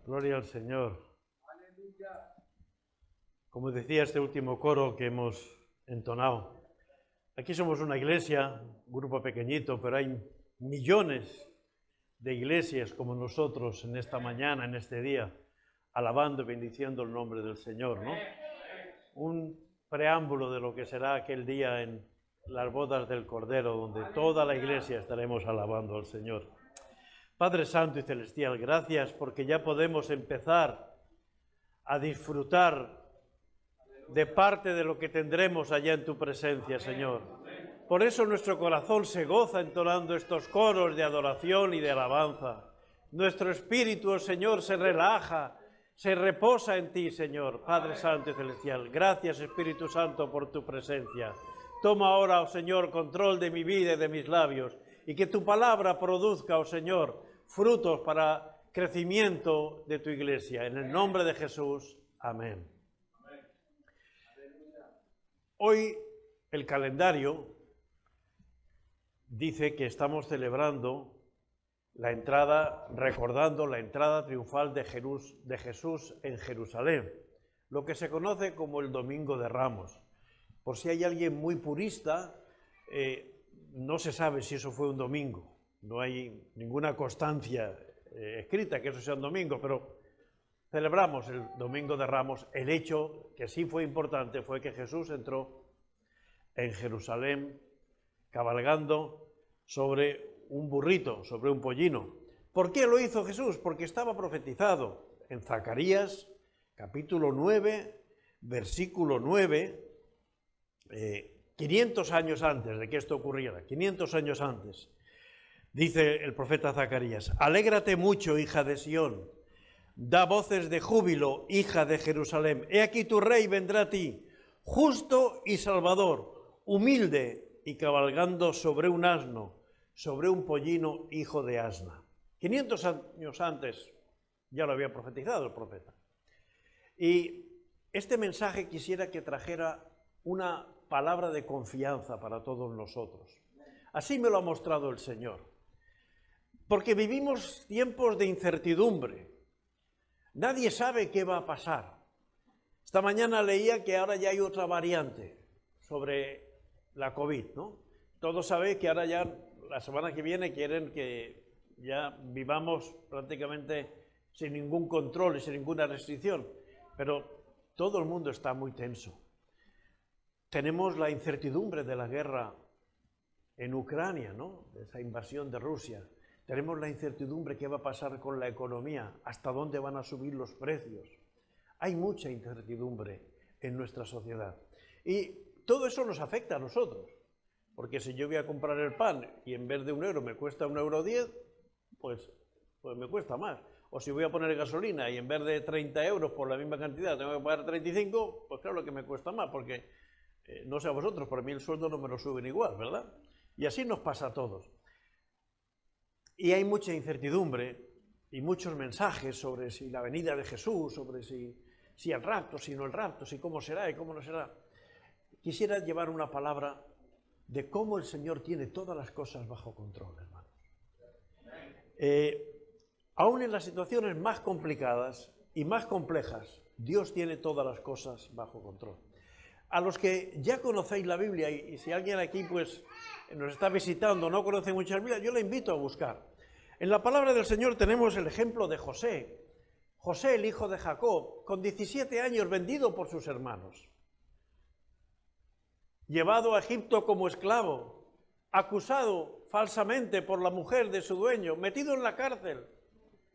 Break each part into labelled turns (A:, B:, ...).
A: Gloria al Señor. Como decía este último coro que hemos entonado, aquí somos una iglesia, un grupo pequeñito, pero hay millones de iglesias como nosotros en esta mañana, en este día, alabando y bendiciendo el nombre del Señor, ¿no? Un preámbulo de lo que será aquel día en las bodas del Cordero, donde toda la iglesia estaremos alabando al Señor. Padre Santo y Celestial, gracias porque ya podemos empezar a disfrutar de parte de lo que tendremos allá en tu presencia, Señor. Por eso nuestro corazón se goza entonando estos coros de adoración y de alabanza. Nuestro espíritu, Señor, se relaja, se reposa en ti, Señor, Padre Santo y Celestial. Gracias, Espíritu Santo, por tu presencia. Toma ahora, oh Señor, control de mi vida y de mis labios, y que tu palabra produzca, oh Señor, frutos para crecimiento de tu iglesia. En el nombre de Jesús, amén. Hoy el calendario dice que estamos celebrando la entrada, recordando la entrada triunfal de Jesús en Jerusalén, lo que se conoce como el Domingo de Ramos. Por si hay alguien muy purista, no se sabe si eso fue un domingo. No hay ninguna constancia escrita que eso sea un domingo, pero celebramos el Domingo de Ramos. El hecho que sí fue importante fue que Jesús entró en Jerusalén cabalgando sobre un burrito, sobre un pollino. ¿Por qué lo hizo Jesús? Porque estaba profetizado en Zacarías, capítulo 9, versículo 9, 500 años antes de que esto ocurriera, 500 años antes. Dice el profeta Zacarías: alégrate mucho, hija de Sión, da voces de júbilo, hija de Jerusalén. He aquí tu rey vendrá a ti, justo y salvador, humilde y cabalgando sobre un asno, sobre un pollino, hijo de asna. 500 años antes ya lo había profetizado el profeta. Y este mensaje quisiera que trajera una palabra de confianza para todos nosotros. Así me lo ha mostrado el Señor. Porque vivimos tiempos de incertidumbre. Nadie sabe qué va a pasar. Esta mañana leía que ahora ya hay otra variante sobre la COVID, ¿no? Todos saben que ahora ya, la semana que viene, quieren que ya vivamos prácticamente sin ningún control y sin ninguna restricción. Pero todo el mundo está muy tenso. Tenemos la incertidumbre de la guerra en Ucrania, ¿no? De esa invasión de Rusia. Tenemos la incertidumbre qué va a pasar con la economía, hasta dónde van a subir los precios. Hay mucha incertidumbre en nuestra sociedad. Y todo eso nos afecta a nosotros. Porque si yo voy a comprar el pan y en vez de €1 me cuesta €1,10, pues me cuesta más. O si voy a poner gasolina y en vez de 30 euros por la misma cantidad tengo que pagar 35, pues claro que me cuesta más, porque no sé a vosotros, pero a mí el sueldo no me lo suben igual, ¿verdad? Y así nos pasa a todos. Y hay mucha incertidumbre y muchos mensajes sobre si la venida de Jesús, sobre si el rapto, si no el rapto, si cómo será y cómo no será. Quisiera llevar una palabra de cómo el Señor tiene todas las cosas bajo control, hermanos. Aún en las situaciones más complicadas y más complejas, Dios tiene todas las cosas bajo control. A los que ya conocéis la Biblia, y si alguien aquí pues nos está visitando, no conoce muchas Biblias, yo le invito a buscar. En la palabra del Señor tenemos el ejemplo de José. José, el hijo de Jacob, con 17 años vendido por sus hermanos. Llevado a Egipto como esclavo, acusado falsamente por la mujer de su dueño, metido en la cárcel.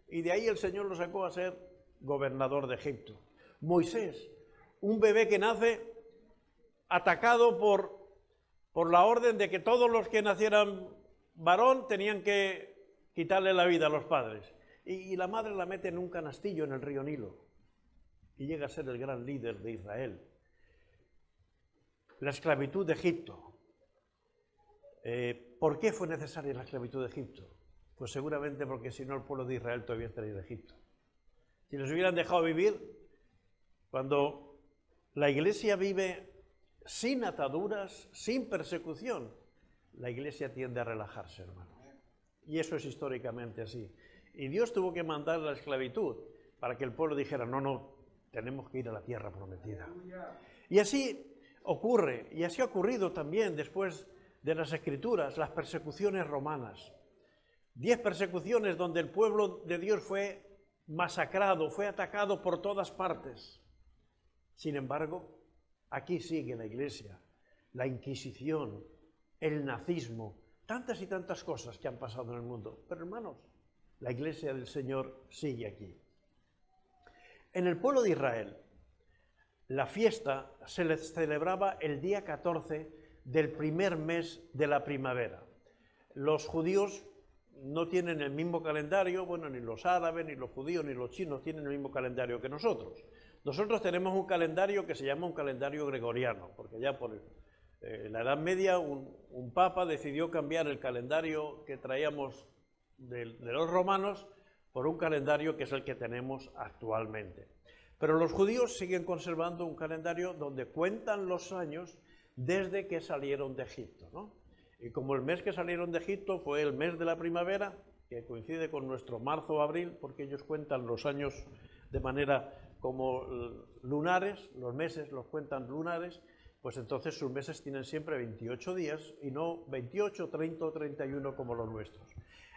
A: Y de ahí el Señor lo sacó a ser gobernador de Egipto. Moisés, un bebé que nace atacado por la orden de que todos los que nacieran varón tenían que quitarle la vida a los padres. Y la madre la mete en un canastillo en el río Nilo. Y llega a ser el gran líder de Israel. La esclavitud de Egipto. ¿Por qué fue necesaria la esclavitud de Egipto? Pues seguramente porque si no el pueblo de Israel todavía estaría en Egipto. Si les hubieran dejado vivir, cuando la iglesia vive sin ataduras, sin persecución, la iglesia tiende a relajarse, hermanos. Y eso es históricamente así. Y Dios tuvo que mandar la esclavitud. para que el pueblo dijera, no, no, tenemos que ir a la tierra prometida. Y así ocurre, y así ha ocurrido también después de las Escrituras, las persecuciones romanas. 10 persecuciones donde el pueblo de Dios fue masacrado, fue atacado por todas partes. Sin embargo, aquí sigue la Iglesia, la Inquisición, el nazismo, tantas y tantas cosas que han pasado en el mundo. Pero hermanos, la Iglesia del Señor sigue aquí. En el pueblo de Israel, la fiesta se les celebraba el día 14 del primer mes de la primavera. Los judíos no tienen el mismo calendario, bueno, ni los árabes, ni los judíos, ni los chinos tienen el mismo calendario que nosotros. Nosotros tenemos un calendario que se llama un calendario gregoriano, porque ya por la Edad Media un papa decidió cambiar el calendario que traíamos de los romanos por un calendario que es el que tenemos actualmente. Pero los judíos siguen conservando un calendario donde cuentan los años desde que salieron de Egipto, ¿no? Y como el mes que salieron de Egipto fue el mes de la primavera, que coincide con nuestro marzo o abril, porque ellos cuentan los años de manera como lunares, los meses los cuentan lunares, pues entonces sus meses tienen siempre 28 días y no 28, 30 o 31 como los nuestros.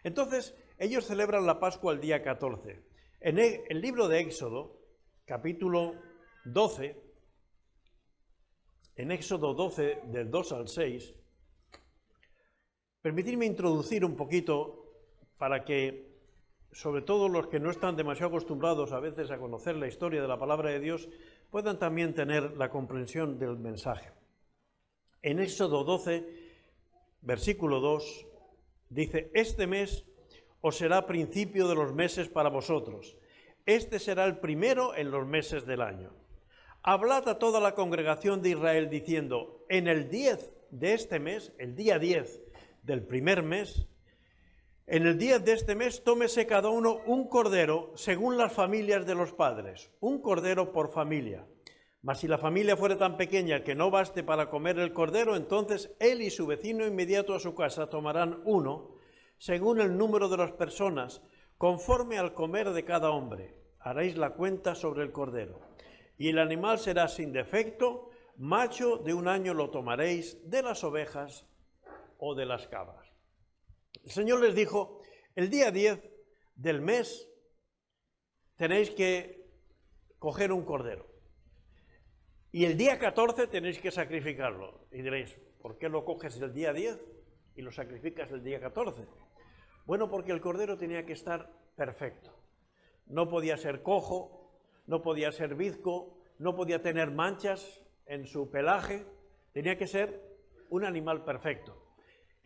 A: Entonces, ellos celebran la Pascua el día 14. En el libro de Éxodo, capítulo 12, en Éxodo 12, del 2 al 6, permitidme introducir un poquito para que, sobre todo los que no están demasiado acostumbrados a veces a conocer la historia de la palabra de Dios, puedan también tener la comprensión del mensaje. En Éxodo 12, versículo 2, dice, este mes os será principio de los meses para vosotros. Este será el primero en los meses del año. Hablad a toda la congregación de Israel diciendo, en el 10 de este mes, el día 10 del primer mes, en el 10 de este mes tómese cada uno un cordero según las familias de los padres, un cordero por familia. Mas si la familia fuera tan pequeña que no baste para comer el cordero, entonces él y su vecino inmediato a su casa tomarán uno, según el número de las personas, conforme al comer de cada hombre. Haréis la cuenta sobre el cordero. Y el animal será sin defecto, macho de un año lo tomaréis de las ovejas o de las cabras. El Señor les dijo, el día 10 del mes tenéis que coger un cordero. Y el día 14 tenéis que sacrificarlo. Y diréis, ¿por qué lo coges el día 10 y lo sacrificas el día 14? Bueno, porque el cordero tenía que estar perfecto. No podía ser cojo, no podía ser bizco, no podía tener manchas en su pelaje, tenía que ser un animal perfecto.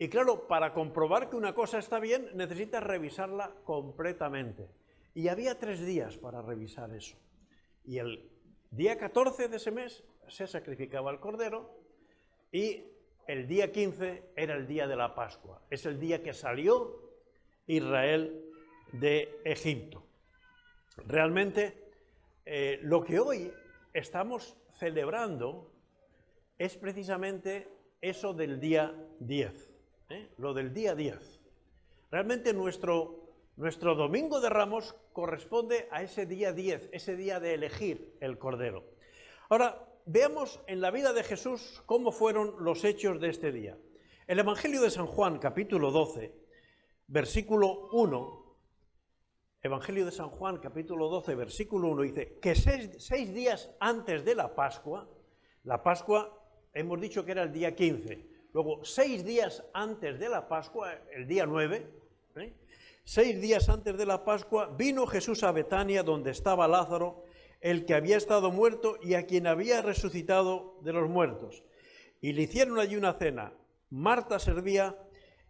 A: Y claro, para comprobar que una cosa está bien, necesitas revisarla completamente. Y había 3 días para revisar eso. Y el día 14 de ese mes se sacrificaba el cordero y el día 15 era el día de la Pascua. Es el día que salió Israel de Egipto. Realmente, lo que hoy estamos celebrando es precisamente eso del día 10. Lo del día 10. Realmente nuestro Domingo de Ramos corresponde a ese día 10, ese día de elegir el Cordero. Ahora, veamos en la vida de Jesús cómo fueron los hechos de este día. El Evangelio de San Juan, capítulo 12, versículo 1, Evangelio de San Juan, capítulo 12, versículo 1, dice que 6 días antes de la Pascua hemos dicho que era el día 15, luego 6 días antes de la Pascua, el día 9, 6 días antes de la Pascua, vino Jesús a Betania, donde estaba Lázaro, el que había estado muerto y a quien había resucitado de los muertos. Y le hicieron allí una cena. Marta servía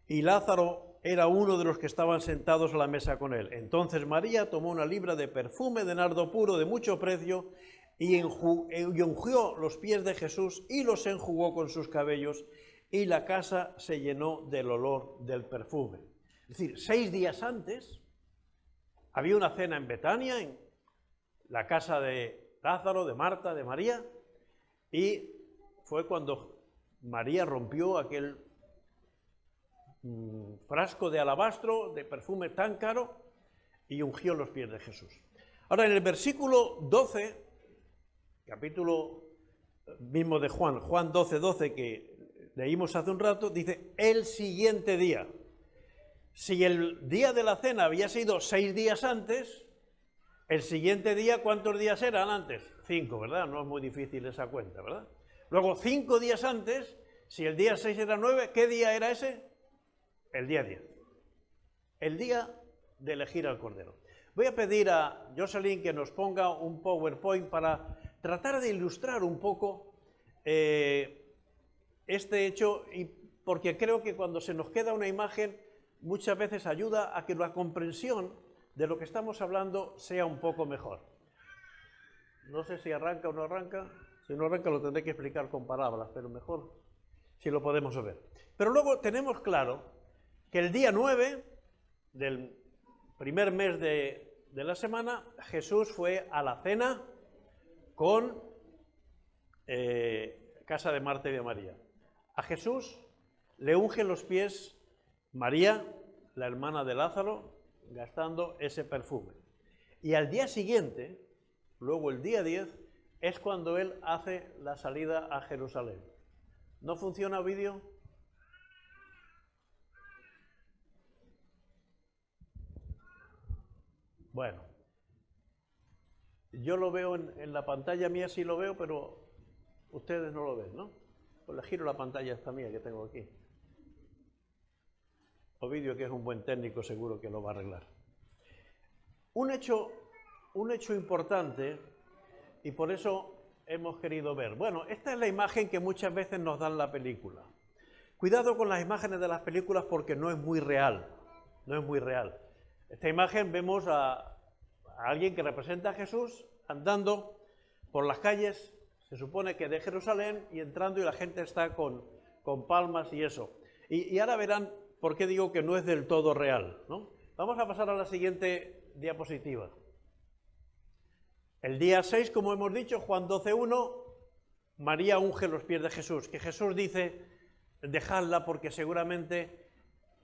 A: y Lázaro era uno de los que estaban sentados a la mesa con él. Entonces María tomó una libra de perfume de nardo puro de mucho precio y ungió los pies de Jesús y los enjugó con sus cabellos, y la casa se llenó del olor del perfume. Es decir, 6 días antes había una cena en Betania, en la casa de Lázaro, de Marta, de María, y fue cuando María rompió aquel frasco de alabastro de perfume tan caro y ungió los pies de Jesús. Ahora, en el versículo 12, capítulo mismo de Juan, Juan 12, 12, que leímos hace un rato, dice, el siguiente día. Si el día de la cena había sido 6 días antes, el siguiente día, ¿cuántos días eran antes? 5, ¿verdad? No es muy difícil esa cuenta, ¿verdad? Luego, 5 días antes, si el día 6 era 9, ¿qué día era ese? El día 10. El día de elegir al Cordero. Voy a pedir a Jocelyn que nos ponga un PowerPoint para tratar de ilustrar un poco este hecho, y porque creo que cuando se nos queda una imagen muchas veces ayuda a que la comprensión de lo que estamos hablando sea un poco mejor. No sé si arranca o no arranca. Si no arranca lo tendré que explicar con palabras, pero mejor si lo podemos ver. Pero luego tenemos claro que el día 9 del primer mes de la semana, Jesús fue a la cena con casa de Marta y de María. A Jesús le unge los pies María, la hermana de Lázaro, gastando ese perfume. Y al día siguiente, luego el día 10, es cuando él hace la salida a Jerusalén. ¿No funciona el vídeo? Bueno, yo lo veo en la pantalla mía, sí lo veo, pero ustedes no lo ven, ¿no? Pues le giro la pantalla esta mía que tengo aquí. Ovidio, que es un buen técnico, seguro que lo va a arreglar. Un hecho importante, y por eso hemos querido ver. Bueno, esta es la imagen que muchas veces nos dan la película. Cuidado con las imágenes de las películas porque no es muy real. No es muy real. Esta imagen vemos a alguien que representa a Jesús andando por las calles, se supone que de Jerusalén, y entrando, y la gente está con palmas y eso. Y ahora verán por qué digo que no es del todo real, ¿no? Vamos a pasar a la siguiente diapositiva. El día 6, como hemos dicho, Juan 12:1, María unge los pies de Jesús, que Jesús dice, dejadla porque seguramente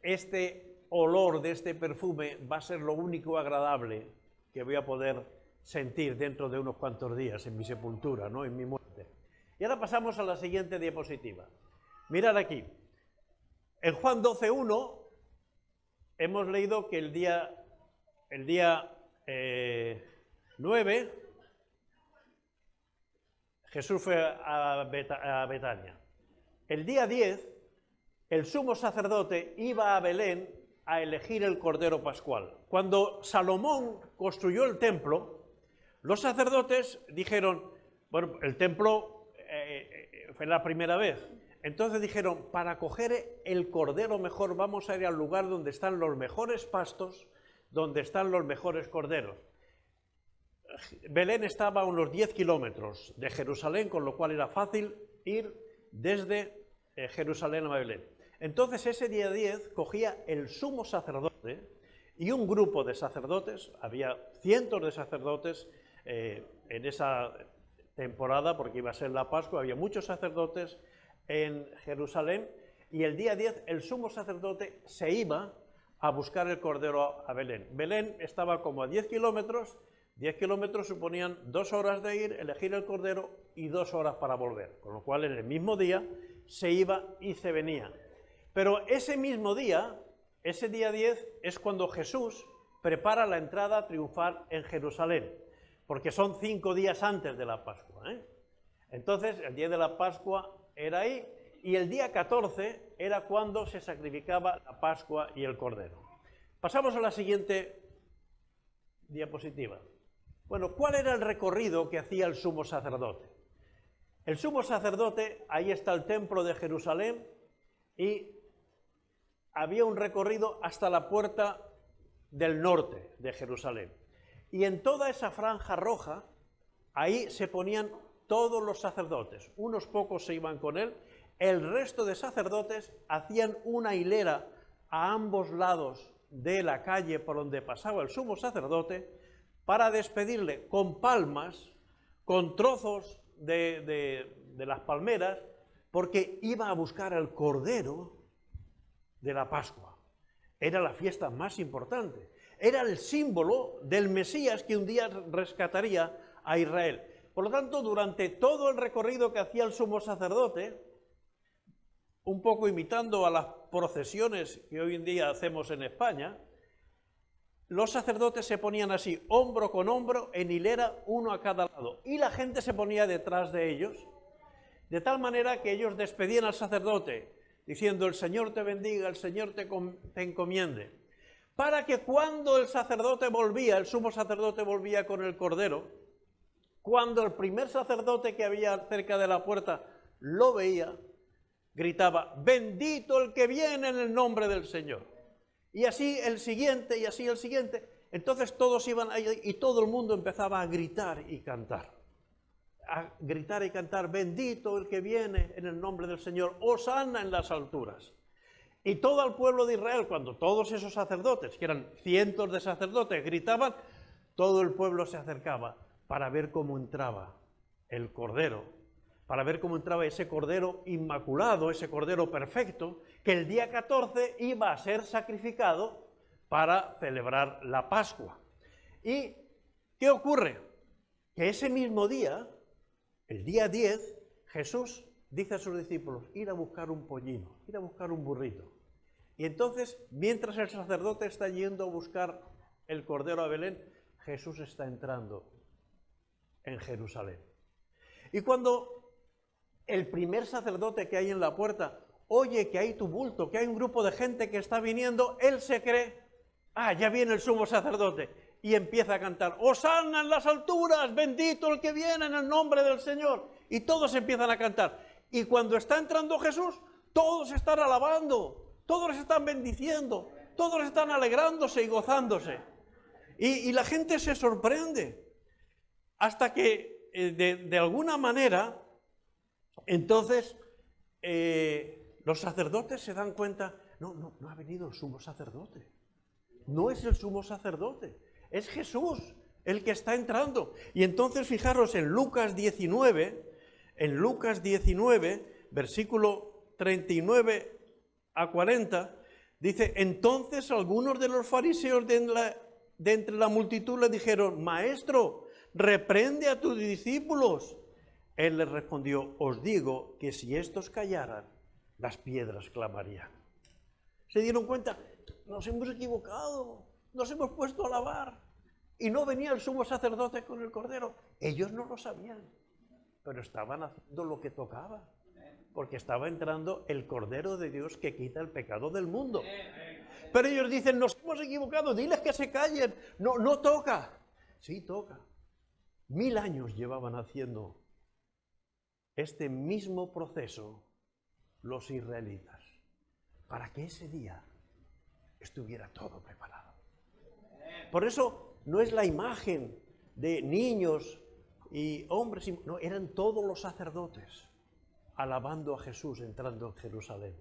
A: este olor de este perfume va a ser lo único agradable que voy a poder sentir dentro de unos cuantos días en mi sepultura, ¿no? En mi muerte. Y ahora pasamos a la siguiente diapositiva. Mirad aquí. En Juan 12:1 hemos leído que el día 9 Jesús fue a Betania. El día 10 el sumo sacerdote iba a Belén a elegir el Cordero Pascual. Cuando Salomón construyó el templo, los sacerdotes dijeron, bueno, el templo fue la primera vez. Entonces dijeron, para coger el cordero mejor vamos a ir al lugar donde están los mejores pastos, donde están los mejores corderos. Belén estaba a unos 10 kilómetros de Jerusalén, con lo cual era fácil ir desde Jerusalén a Belén. Entonces ese día 10 cogía el sumo sacerdote y un grupo de sacerdotes, había cientos de sacerdotes en esa temporada, porque iba a ser la Pascua, había muchos sacerdotes en Jerusalén, y el día 10 el sumo sacerdote se iba a buscar el cordero a Belén. Belén estaba como a 10 kilómetros, 10 kilómetros suponían 2 horas de ir, elegir el cordero y 2 horas para volver, con lo cual en el mismo día se iba y se venía. Pero ese mismo día, ese día 10, es cuando Jesús prepara la entrada triunfal en Jerusalén, porque son 5 días antes de la Pascua, ¿eh? Entonces, el día de la Pascua era ahí, y el día 14 era cuando se sacrificaba la Pascua y el Cordero. Pasamos a la siguiente diapositiva. Bueno, ¿cuál era el recorrido que hacía el sumo sacerdote? El sumo sacerdote, ahí está el templo de Jerusalén, y había un recorrido hasta la puerta del norte de Jerusalén. Y en toda esa franja roja, ahí se ponían todos los sacerdotes. Unos pocos se iban con él, el resto de sacerdotes hacían una hilera a ambos lados de la calle por donde pasaba el sumo sacerdote para despedirle con palmas, con trozos de las palmeras, porque iba a buscar el cordero de la Pascua. Era la fiesta más importante. era el símbolo del Mesías que un día rescataría a Israel. Por lo tanto, durante todo el recorrido que hacía el sumo sacerdote, un poco imitando a las procesiones que hoy en día hacemos en España, los sacerdotes se ponían así, hombro con hombro, en hilera, uno a cada lado, y la gente se ponía detrás de ellos, de tal manera que ellos despedían al sacerdote, diciendo, el Señor te bendiga, el Señor te encomiende, para que cuando el sacerdote volvía, el sumo sacerdote volvía con el cordero, cuando el primer sacerdote que había cerca de la puerta lo veía, gritaba, bendito el que viene en el nombre del Señor. Y así el siguiente, y así el siguiente. Entonces todos iban ahí y todo el mundo empezaba a gritar y cantar. A gritar y cantar, bendito el que viene en el nombre del Señor, hosana en las alturas. Y todo el pueblo de Israel, cuando todos esos sacerdotes, que eran cientos de sacerdotes, gritaban, todo el pueblo se acercaba para ver cómo entraba el Cordero, para ver cómo entraba ese Cordero inmaculado, ese Cordero perfecto, que el día 14 iba a ser sacrificado para celebrar la Pascua. ¿Y qué ocurre? Que ese mismo día, el día 10, Jesús dice a sus discípulos, ir a buscar un pollino, ir a buscar un burrito. Y entonces, mientras el sacerdote está yendo a buscar el Cordero a Belén, Jesús está entrando en Jerusalén. Y cuando el primer sacerdote que hay en la puerta oye que hay tumulto, que hay un grupo de gente que está viniendo, él se cree, ya viene el sumo sacerdote, y empieza a cantar, hosana en las alturas, bendito el que viene en el nombre del Señor, y todos empiezan a cantar, y cuando está entrando Jesús, todos están alabando, todos les están bendiciendo, todos están alegrándose y gozándose, y la gente se sorprende, hasta que de alguna manera, entonces, los sacerdotes se dan cuenta, no ha venido el sumo sacerdote, no es el sumo sacerdote, es Jesús el que está entrando. Y entonces fijaros en Lucas 19, versículo 39 a 40, dice, entonces algunos de los fariseos de entre la multitud le dijeron, maestro, reprende a tus discípulos. Él les respondió, os digo que si estos callaran, las piedras clamarían. Se dieron cuenta, nos hemos equivocado, nos hemos puesto a alabar, y no venía el sumo sacerdote con el cordero. Ellos no lo sabían, pero estaban haciendo lo que tocaba, porque estaba entrando el Cordero de Dios que quita el pecado del mundo. Pero ellos dicen, nos hemos equivocado, diles que se callen, no toca. Sí, toca. 1000 años llevaban haciendo este mismo proceso los israelitas, para que ese día estuviera todo preparado. Por eso no es la imagen de niños y hombres, no, eran todos los sacerdotes alabando a Jesús entrando en Jerusalén.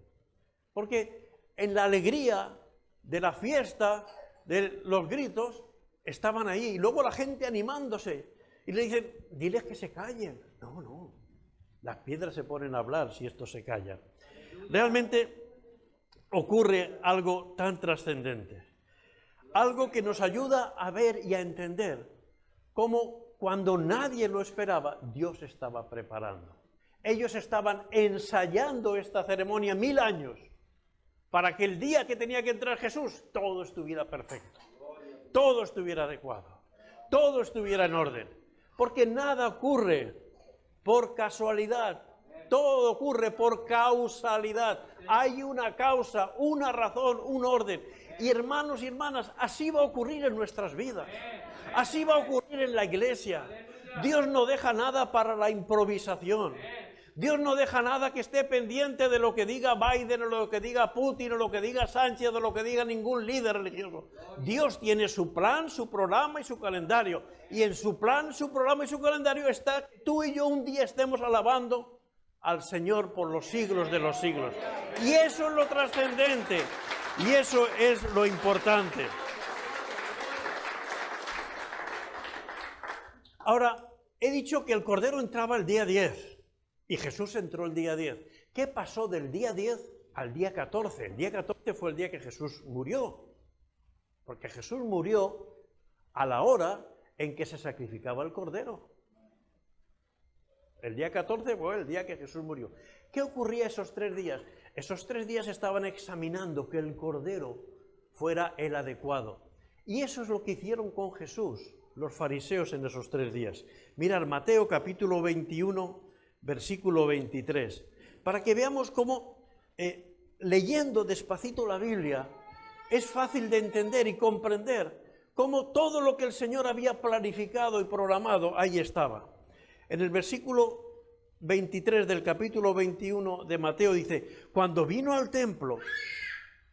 A: Porque en la alegría de la fiesta, de los gritos, estaban ahí, y luego la gente animándose, y le dicen, diles que se callen. No, las piedras se ponen a hablar si esto se calla. Realmente ocurre algo tan trascendente, algo que nos ayuda a ver y a entender cómo cuando nadie lo esperaba, Dios estaba preparando. Ellos estaban ensayando esta ceremonia 1000 años para que el día que tenía que entrar Jesús, todo estuviera perfecto, todo estuviera adecuado, todo estuviera en orden, porque nada ocurre por casualidad, todo ocurre por causalidad. Hay una causa, una razón, un orden. Y hermanos y hermanas, así va a ocurrir en nuestras vidas. Así va a ocurrir en la iglesia. Dios no deja nada para la improvisación. Dios no deja nada que esté pendiente de lo que diga Biden, o lo que diga Putin, o lo que diga Sánchez, o lo que diga ningún líder religioso. Dios tiene su plan, su programa y su calendario. Y en su plan, su programa y su calendario está que tú y yo un día estemos alabando al Señor por los siglos de los siglos. Y eso es lo trascendente. Y eso es lo importante. Ahora, he dicho que el Cordero entraba el día 10 y Jesús entró el día 10. ¿Qué pasó del día 10 al día 14? El día 14 fue el día que Jesús murió. porque Jesús murió a la hora en que se sacrificaba el cordero. El día 14 fue el día que Jesús murió. ¿Qué ocurría esos 3 días? Esos 3 días estaban examinando que el cordero fuera el adecuado. Y eso es lo que hicieron con Jesús, los fariseos, en esos 3 días. Mirad, Mateo capítulo 21, versículo 23, para que veamos cómo, leyendo despacito la Biblia, es fácil de entender y comprender cómo todo lo que el Señor había planificado y programado, ahí estaba. En el versículo 23 del capítulo 21 de Mateo dice: cuando vino al templo,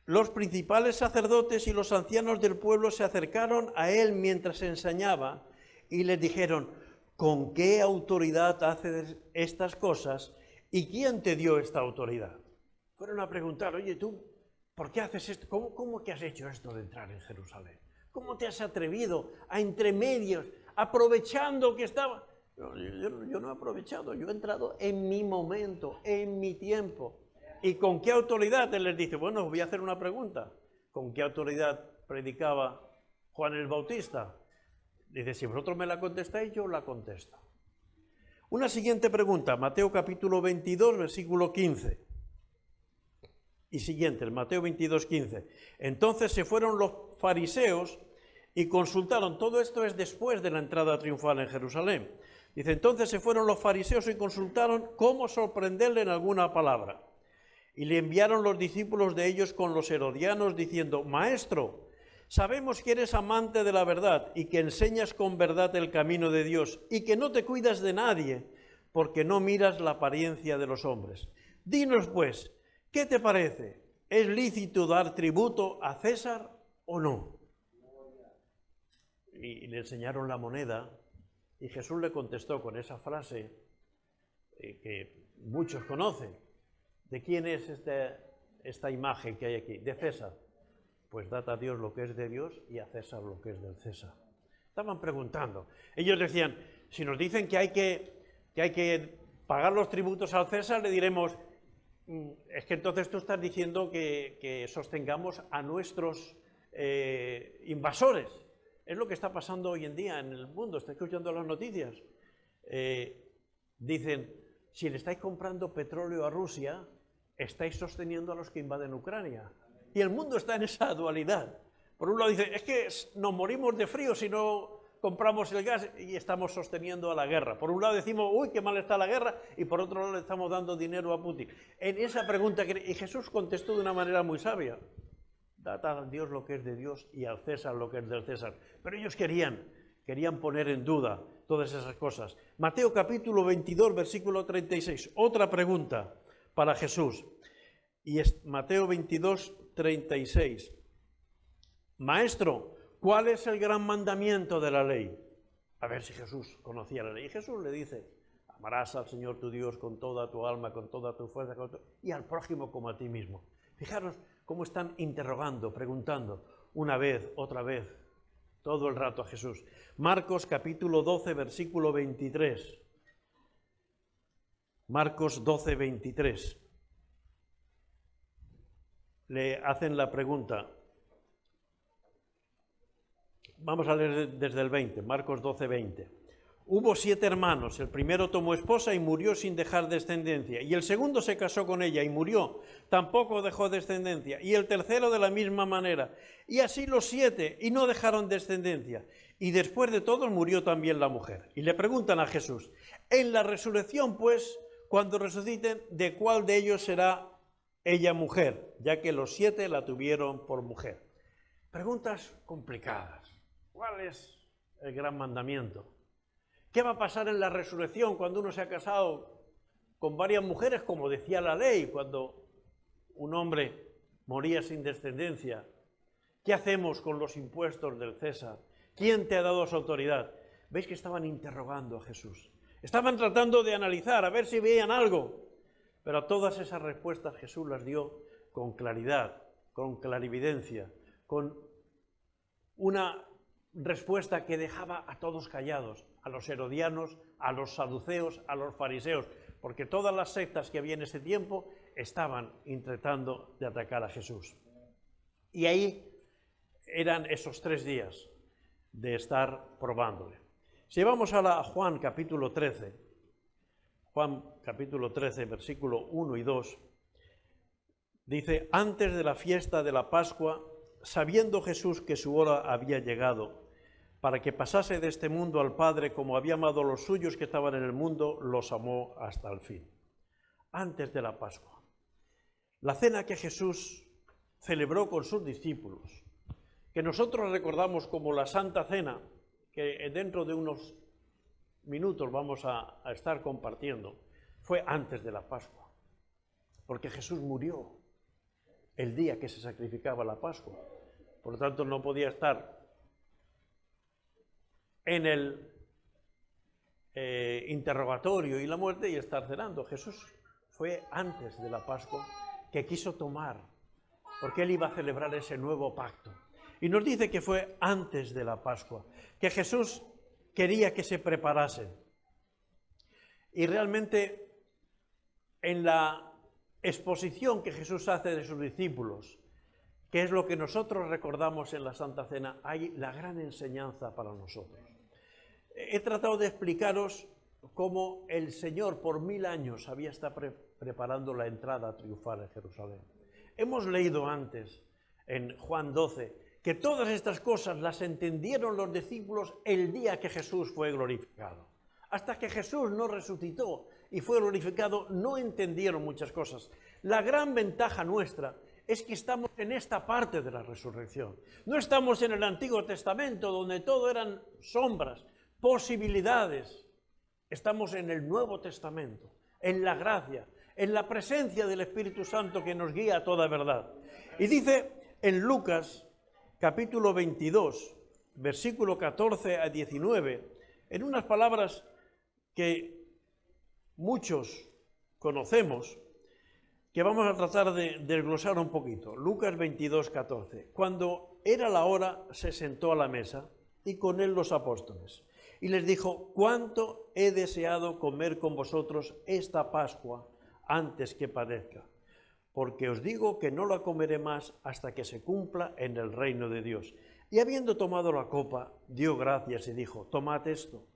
A: los principales sacerdotes y los ancianos del pueblo se acercaron a él mientras enseñaba y les dijeron: ¿con qué autoridad haces estas cosas y quién te dio esta autoridad? Fueron a preguntar: oye, tú, ¿por qué haces esto? ¿Cómo que has hecho esto de entrar en Jerusalén? ¿Cómo te has atrevido a entre medios, aprovechando que estaba? Yo no he aprovechado, yo he entrado en mi momento, en mi tiempo. ¿Y con qué autoridad? Él les dice: bueno, os voy a hacer una pregunta. ¿Con qué autoridad predicaba Juan el Bautista? Dice: si vosotros me la contestáis, yo la contesto. Una siguiente pregunta, Mateo capítulo 22, versículo 15. Y siguiente, el Mateo 22, 15. Entonces se fueron los fariseos y consultaron. Todo esto es después de la entrada triunfal en Jerusalén. Dice: entonces se fueron los fariseos y consultaron cómo sorprenderle en alguna palabra. Y le enviaron los discípulos de ellos con los herodianos, diciendo: Maestro, sabemos que eres amante de la verdad y que enseñas con verdad el camino de Dios y que no te cuidas de nadie, porque no miras la apariencia de los hombres. Dinos pues, ¿qué te parece? ¿Es lícito dar tributo a César o no? Y le enseñaron la moneda y Jesús le contestó con esa frase que muchos conocen. ¿De quién es esta imagen que hay aquí? De César. Pues dad a Dios lo que es de Dios y a César lo que es del César. Estaban preguntando. Ellos decían: si nos dicen que hay que pagar los tributos al César, le diremos: es que entonces tú estás diciendo que sostengamos a nuestros invasores. Es lo que está pasando hoy en día en el mundo. Está escuchando las noticias. Dicen: si le estáis comprando petróleo a Rusia, estáis sosteniendo a los que invaden Ucrania. Y el mundo está en esa dualidad. Por un lado dice: es que nos morimos de frío si no compramos el gas, y estamos sosteniendo a la guerra. Por un lado decimos: uy, qué mal está la guerra, y por otro lado le estamos dando dinero a Putin. En esa pregunta, y Jesús contestó de una manera muy sabia: dad a Dios lo que es de Dios y al César lo que es del César. Pero ellos querían poner en duda todas esas cosas. Mateo capítulo 22, versículo 36, otra pregunta para Jesús. Y es Mateo 22, 36. Maestro, ¿cuál es el gran mandamiento de la ley? A ver si Jesús conocía la ley. Y Jesús le dice: amarás al Señor tu Dios con toda tu alma, con toda tu fuerza, y al prójimo como a ti mismo. Fijaros cómo están interrogando, preguntando, una vez, otra vez, todo el rato a Jesús. Marcos capítulo 12, versículo 23. Marcos 12, 23. Le hacen la pregunta. Vamos a leer desde el 20, Marcos 12, 20. Hubo 7 hermanos, el primero tomó esposa y murió sin dejar descendencia, y el segundo se casó con ella y murió, tampoco dejó descendencia, y el tercero de la misma manera, y así los 7, y no dejaron descendencia, y después de todos murió también la mujer. Y le preguntan a Jesús: en la resurrección, pues, cuando resuciten, ¿de cuál de ellos será ella mujer? Ya que los 7 la tuvieron por mujer. Preguntas complicadas. ¿Cuál es el gran mandamiento? ¿Qué va a pasar en la resurrección cuando uno se ha casado con varias mujeres, como decía la ley, cuando un hombre moría sin descendencia? ¿Qué hacemos con los impuestos del César? ¿Quién te ha dado esa autoridad? ¿Veis que estaban interrogando a Jesús? Estaban tratando de analizar, a ver si veían algo. Pero a todas esas respuestas Jesús las dio con claridad, con clarividencia, con una respuesta que dejaba a todos callados, a los herodianos, a los saduceos, a los fariseos, porque todas las sectas que había en ese tiempo estaban intentando de atacar a Jesús. Y ahí eran esos 3 días de estar probándole. Si vamos a Juan capítulo 13, versículo 1 y 2, dice: antes de la fiesta de la Pascua, sabiendo Jesús que su hora había llegado, para que pasase de este mundo al Padre, como había amado a los suyos que estaban en el mundo, los amó hasta el fin. Antes de la Pascua. La cena que Jesús celebró con sus discípulos, que nosotros recordamos como la Santa Cena, que dentro de unos minutos vamos a estar compartiendo, fue antes de la Pascua, porque Jesús murió el día que se sacrificaba la Pascua, por lo tanto no podía estar en el interrogatorio y la muerte y estar cenando. Jesús fue antes de la Pascua que quiso tomar, porque él iba a celebrar ese nuevo pacto. Y nos dice que fue antes de la Pascua, que Jesús quería que se preparasen. Y realmente en la exposición que Jesús hace de sus discípulos, que es lo que nosotros recordamos en la Santa Cena, hay la gran enseñanza para nosotros. He tratado de explicaros cómo el Señor por 1000 años había estado preparando la entrada triunfal en Jerusalén. Hemos leído antes, en Juan 12, que todas estas cosas las entendieron los discípulos el día que Jesús fue glorificado. Hasta que Jesús no resucitó y fue glorificado, no entendieron muchas cosas. La gran ventaja nuestra es que estamos en esta parte de la resurrección. No estamos en el Antiguo Testamento, donde todo eran sombras, posibilidades. Estamos en el Nuevo Testamento, en la gracia, en la presencia del Espíritu Santo que nos guía a toda verdad. Y dice en Lucas capítulo 22, versículo 14 a 19, en unas palabras que muchos conocemos, que vamos a tratar de desglosar un poquito. Lucas 22, 14. Cuando era la hora, se sentó a la mesa y con él los apóstoles. Y les dijo: cuánto he deseado comer con vosotros esta Pascua antes que padezca, porque os digo que no la comeré más hasta que se cumpla en el reino de Dios. Y habiendo tomado la copa, dio gracias y dijo: tomad esto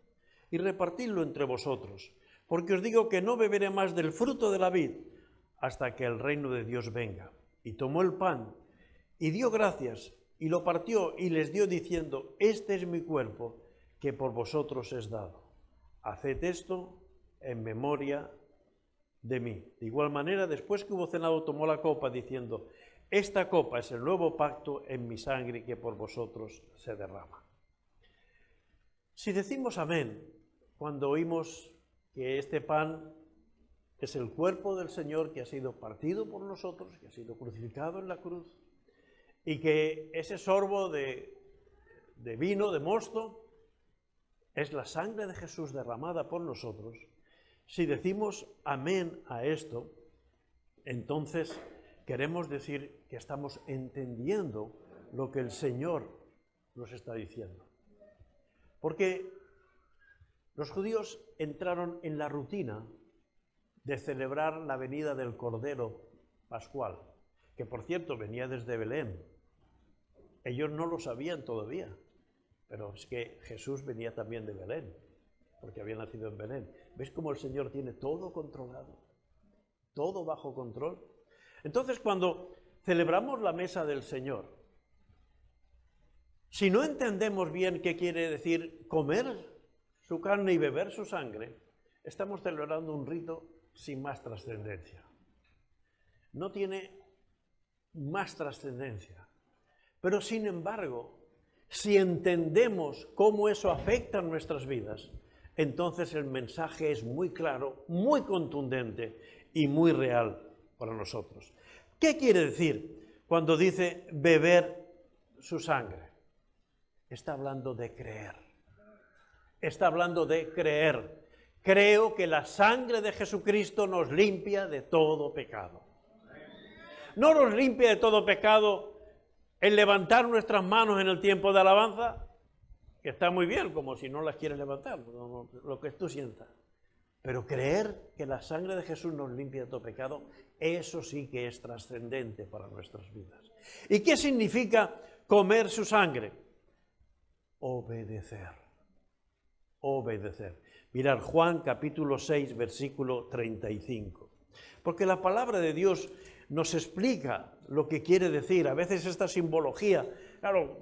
A: y repartidlo entre vosotros, porque os digo que no beberé más del fruto de la vid hasta que el reino de Dios venga. Y tomó el pan y dio gracias y lo partió y les dio diciendo: este es mi cuerpo que por vosotros es dado. Haced esto en memoria de mí. De igual manera, después que hubo cenado, tomó la copa diciendo: esta copa es el nuevo pacto en mi sangre que por vosotros se derrama. Si decimos amén cuando oímos que este pan es el cuerpo del Señor que ha sido partido por nosotros, que ha sido crucificado en la cruz, y que ese sorbo de vino, de mosto, es la sangre de Jesús derramada por nosotros, si decimos amén a esto, entonces queremos decir que estamos entendiendo lo que el Señor nos está diciendo. Porque los judíos entraron en la rutina de celebrar la venida del Cordero Pascual, que por cierto venía desde Belén. Ellos no lo sabían todavía, pero es que Jesús venía también de Belén, porque había nacido en Belén. ¿Ves cómo el Señor tiene todo controlado? Todo bajo control. Entonces, cuando celebramos la mesa del Señor, si no entendemos bien qué quiere decir comer su carne y beber su sangre, estamos celebrando un rito sin más trascendencia. No tiene más trascendencia. Pero, sin embargo, si entendemos cómo eso afecta a nuestras vidas, entonces el mensaje es muy claro, muy contundente y muy real para nosotros. ¿Qué quiere decir cuando dice beber su sangre? Está hablando de creer. Está hablando de creer. Creo que la sangre de Jesucristo nos limpia de todo pecado. No nos limpia de todo pecado el levantar nuestras manos en el tiempo de alabanza, que está muy bien, como si no las quieres levantar, lo que tú sientas. Pero creer que la sangre de Jesús nos limpia de todo pecado, eso sí que es trascendente para nuestras vidas. ¿Y qué significa comer su sangre. Obedecer. Obedecer. Mirad, Juan capítulo 6, versículo 35. Porque la palabra de Dios nos explica lo que quiere decir. A veces esta simbología, claro,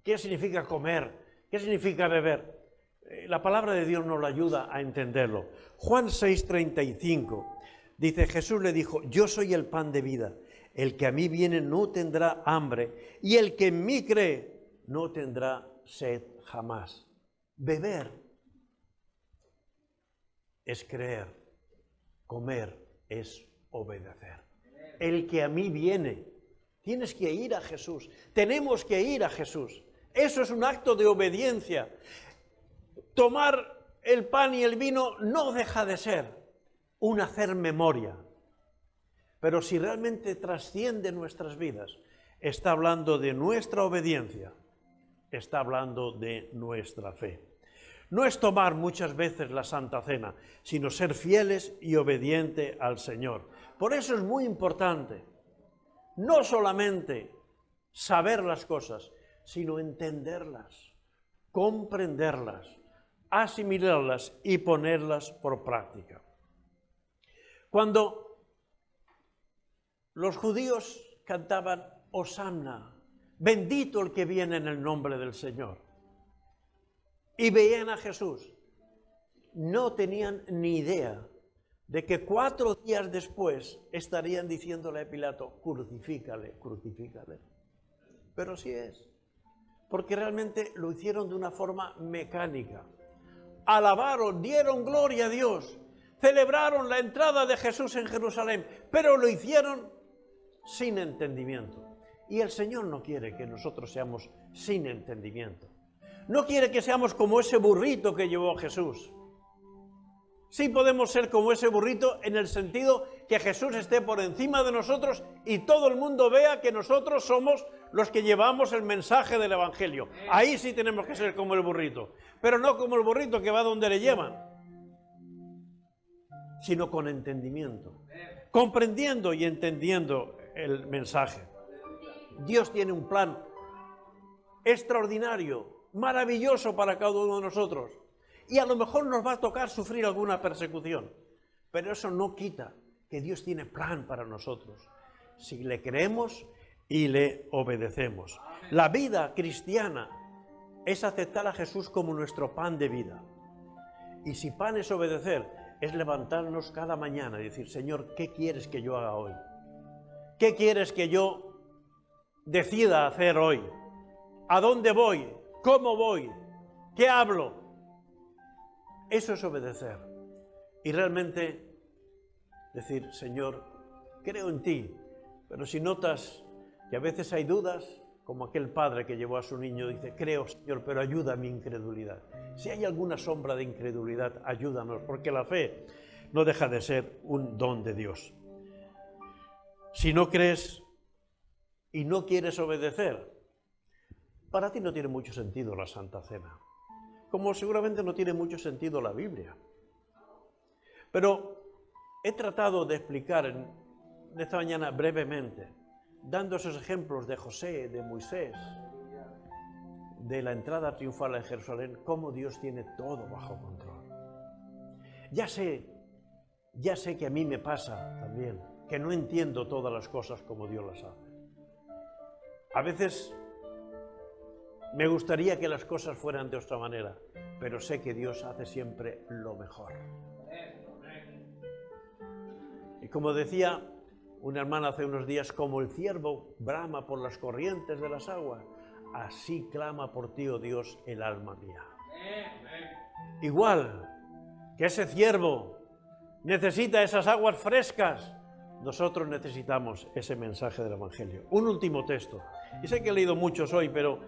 A: ¿qué significa comer? ¿Qué significa beber? La palabra de Dios nos lo ayuda a entenderlo. Juan 6, 35 dice, Jesús le dijo, yo soy el pan de vida. El que a mí viene no tendrá hambre, y el que en mí cree no tendrá sed jamás. Beber es creer, comer es obedecer. El que a mí viene, tienes que ir a Jesús, tenemos que ir a Jesús. Eso es un acto de obediencia. Tomar el pan y el vino no deja de ser un hacer memoria. Pero si realmente trasciende nuestras vidas, está hablando de nuestra obediencia, está hablando de nuestra fe. No es tomar muchas veces la Santa Cena, sino ser fieles y obedientes al Señor. Por eso es muy importante, no solamente saber las cosas, sino entenderlas, comprenderlas, asimilarlas y ponerlas por práctica. Cuando los judíos cantaban Hosanna, bendito el que viene en el nombre del Señor, y veían a Jesús, no tenían ni idea de que 4 días después estarían diciéndole a Pilato, crucifícale, crucifícale. Pero sí es, porque realmente lo hicieron de una forma mecánica. Alabaron, dieron gloria a Dios, celebraron la entrada de Jesús en Jerusalén, pero lo hicieron sin entendimiento. Y el Señor no quiere que nosotros seamos sin entendimiento. No quiere que seamos como ese burrito que llevó a Jesús. Sí podemos ser como ese burrito en el sentido que Jesús esté por encima de nosotros y todo el mundo vea que nosotros somos los que llevamos el mensaje del Evangelio. Ahí sí tenemos que ser como el burrito, pero no como el burrito que va donde le llevan, sino con entendimiento, comprendiendo y entendiendo el mensaje. Dios tiene un plan extraordinario, maravilloso para cada uno de nosotros. Y a lo mejor nos va a tocar sufrir alguna persecución, pero eso no quita que Dios tiene plan para nosotros, si le creemos y le obedecemos. La vida cristiana es aceptar a Jesús como nuestro pan de vida. Y si pan es obedecer, es levantarnos cada mañana y decir, Señor, ¿qué quieres que yo haga hoy? ¿Qué quieres que yo decida hacer hoy? ¿A dónde voy? ¿Cómo voy? ¿Qué hablo? Eso es obedecer. Y realmente decir, Señor, creo en ti, pero si notas que a veces hay dudas, como aquel padre que llevó a su niño, dice, creo, Señor, pero ayuda a mi incredulidad. Si hay alguna sombra de incredulidad, ayúdanos, porque la fe no deja de ser un don de Dios. Si no crees y no quieres obedecer, para ti no tiene mucho sentido la Santa Cena, como seguramente no tiene mucho sentido la Biblia. Pero he tratado de explicar en esta mañana brevemente, dando esos ejemplos de José, de Moisés, de la entrada triunfal en Jerusalén, cómo Dios tiene todo bajo control. Ya sé que a mí me pasa también, que no entiendo todas las cosas como Dios las hace. A veces me gustaría que las cosas fueran de otra manera, pero sé que Dios hace siempre lo mejor. Y como decía una hermana hace unos días, como el ciervo brama por las corrientes de las aguas, así clama por ti, oh Dios, el alma mía. Igual que ese ciervo necesita esas aguas frescas, nosotros necesitamos ese mensaje del Evangelio. Un último texto, y sé que he leído muchos hoy, pero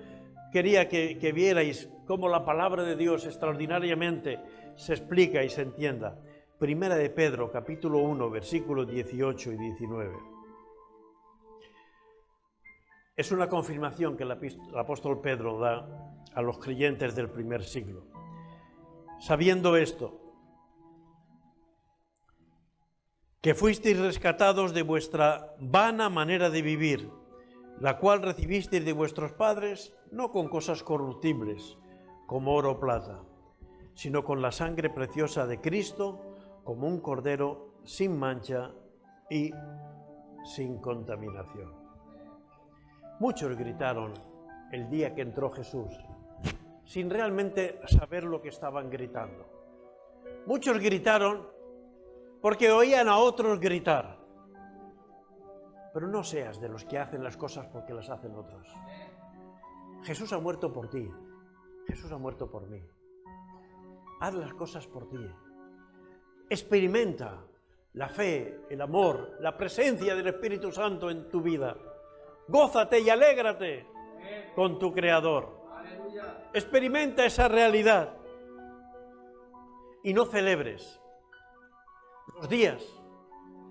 A: quería que vierais cómo la palabra de Dios extraordinariamente se explica y se entienda. Primera de Pedro, capítulo 1, versículos 18 y 19. Es una confirmación que el apóstol Pedro da a los creyentes del primer siglo. Sabiendo esto, que fuisteis rescatados de vuestra vana manera de vivir, la cual recibisteis de vuestros padres, no con cosas corruptibles, como oro o plata, sino con la sangre preciosa de Cristo, como un cordero sin mancha y sin contaminación. Muchos gritaron el día que entró Jesús, sin realmente saber lo que estaban gritando. Muchos gritaron porque oían a otros gritar. Pero no seas de los que hacen las cosas porque las hacen otros. Jesús ha muerto por ti. Jesús ha muerto por mí. Haz las cosas por ti. Experimenta la fe, el amor, la presencia del Espíritu Santo en tu vida. Gózate y alégrate con tu Creador. Experimenta esa realidad y no celebres los días,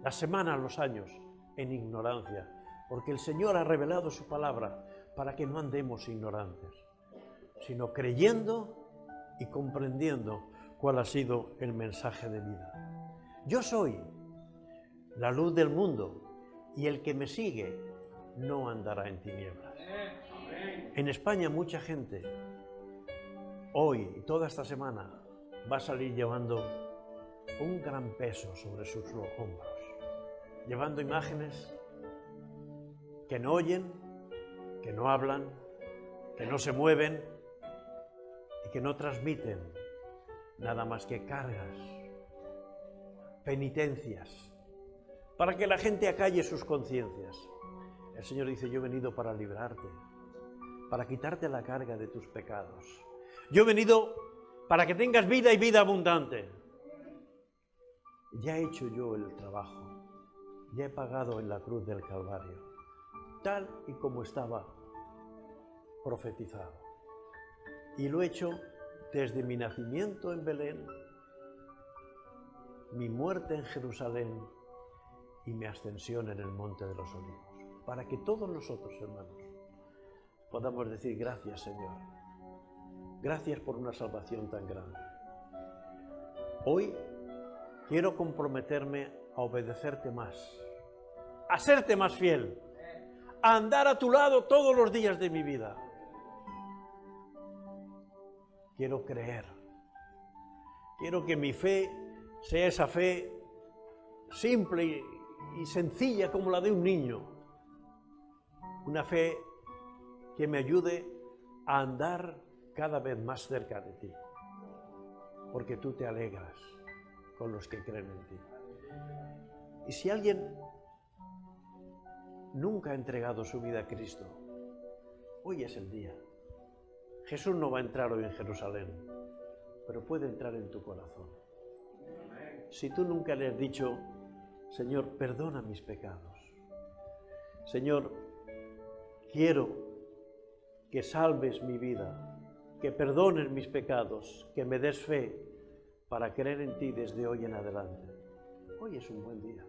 A: las semanas, los años en ignorancia, porque el Señor ha revelado su palabra para que no andemos ignorantes, sino creyendo y comprendiendo cuál ha sido el mensaje de vida. Yo soy la luz del mundo y el que me sigue no andará en tinieblas. En España mucha gente hoy y toda esta semana va a salir llevando un gran peso sobre sus hombros, llevando imágenes que no oyen, que no hablan, que no se mueven y que no transmiten nada más que cargas, penitencias, para que la gente acalle sus conciencias. El Señor dice: yo he venido para librarte, para quitarte la carga de tus pecados. Yo he venido para que tengas vida y vida abundante. Ya he hecho yo el trabajo, ya he pagado en la cruz del Calvario, tal y como estaba profetizado. Y lo he hecho desde mi nacimiento en Belén, mi muerte en Jerusalén y mi ascensión en el Monte de los Olivos, para que todos nosotros, hermanos, podamos decir: gracias, Señor, gracias por una salvación tan grande. Hoy quiero comprometerme a obedecerte más, a serte más fiel, a andar a tu lado todos los días de mi vida. Quiero creer, quiero que mi fe sea esa fe simple y sencilla como la de un niño, una fe que me ayude a andar cada vez más cerca de ti, porque tú te alegras con los que creen en ti. Y si alguien nunca ha entregado su vida a Cristo, hoy es el día. Jesús no va a entrar hoy en Jerusalén, pero puede entrar en tu corazón. Si tú nunca le has dicho: Señor, perdona mis pecados, Señor, quiero que salves mi vida, que perdones mis pecados, que me des fe para creer en ti desde hoy en adelante. Hoy es un buen día.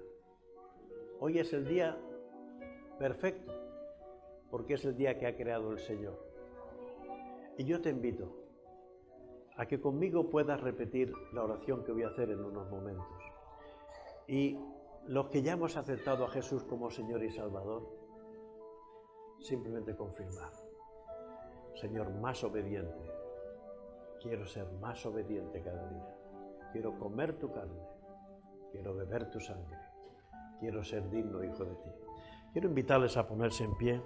A: Hoy es el día perfecto, porque es el día que ha creado el Señor. Y yo te invito a que conmigo puedas repetir la oración que voy a hacer en unos momentos. Y los que ya hemos aceptado a Jesús como Señor y Salvador, simplemente confirmar: Señor, más obediente. Quiero ser más obediente cada día. Quiero comer tu carne. Quiero beber tu sangre. Quiero ser digno hijo de ti. Quiero invitarles a ponerse en pie.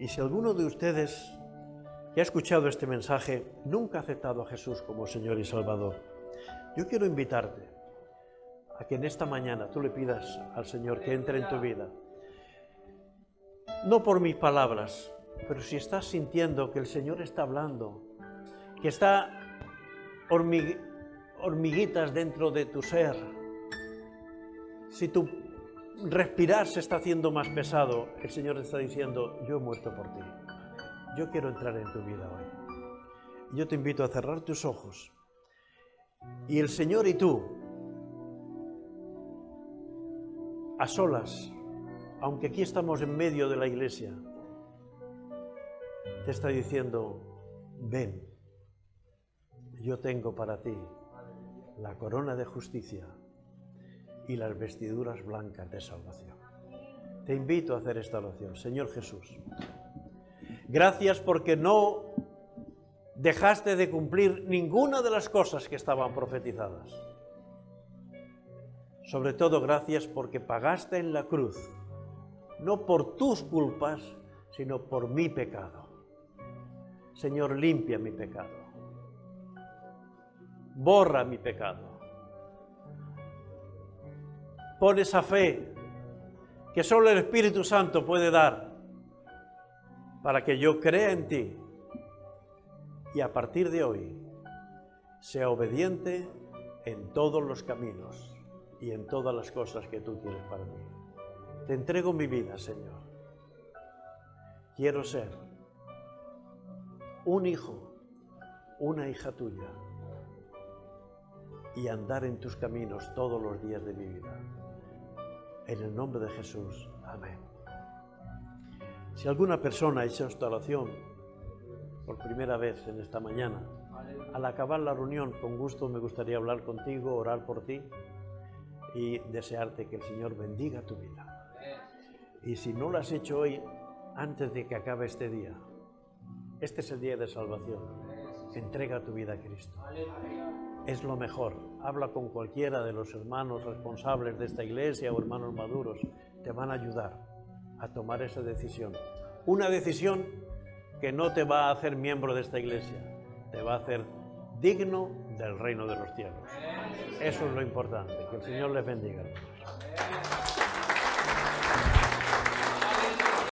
A: Y si alguno de ustedes que ha escuchado este mensaje nunca ha aceptado a Jesús como Señor y Salvador, yo quiero invitarte a que en esta mañana tú le pidas al Señor que entre en tu vida. No por mis palabras, pero si estás sintiendo que el Señor está hablando, que está hormiguitas dentro de tu ser, si tu respirar se está haciendo más pesado, el Señor te está diciendo: yo he muerto por ti, yo quiero entrar en tu vida hoy. Yo te invito a cerrar tus ojos y el Señor y tú, a solas, aunque aquí estamos en medio de la iglesia, te está diciendo: ven, yo tengo para ti la corona de justicia y las vestiduras blancas de salvación. Te invito a hacer esta oración. Señor Jesús, gracias porque no dejaste de cumplir ninguna de las cosas que estaban profetizadas. Sobre todo, gracias porque pagaste en la cruz, no por tus culpas, sino por mi pecado. Señor, limpia mi pecado. Borra mi pecado. Pon esa fe que solo el Espíritu Santo puede dar para que yo crea en ti y a partir de hoy sea obediente en todos los caminos y en todas las cosas que tú quieres para mí. Te entrego mi vida, Señor. Quiero ser un hijo, una hija tuya y andar en tus caminos todos los días de mi vida. En el nombre de Jesús. Amén. Si alguna persona ha hecho esta oración por primera vez en esta mañana, al acabar la reunión, con gusto me gustaría hablar contigo, orar por ti y desearte que el Señor bendiga tu vida. Y si no lo has hecho hoy, antes de que acabe este día, este es el día de salvación, entrega tu vida a Cristo. Es lo mejor. Habla con cualquiera de los hermanos responsables de esta iglesia o hermanos maduros. Te van a ayudar a tomar esa decisión. Una decisión que no te va a hacer miembro de esta iglesia, te va a hacer digno del reino de los cielos. Eso es lo importante. Que el Señor les bendiga.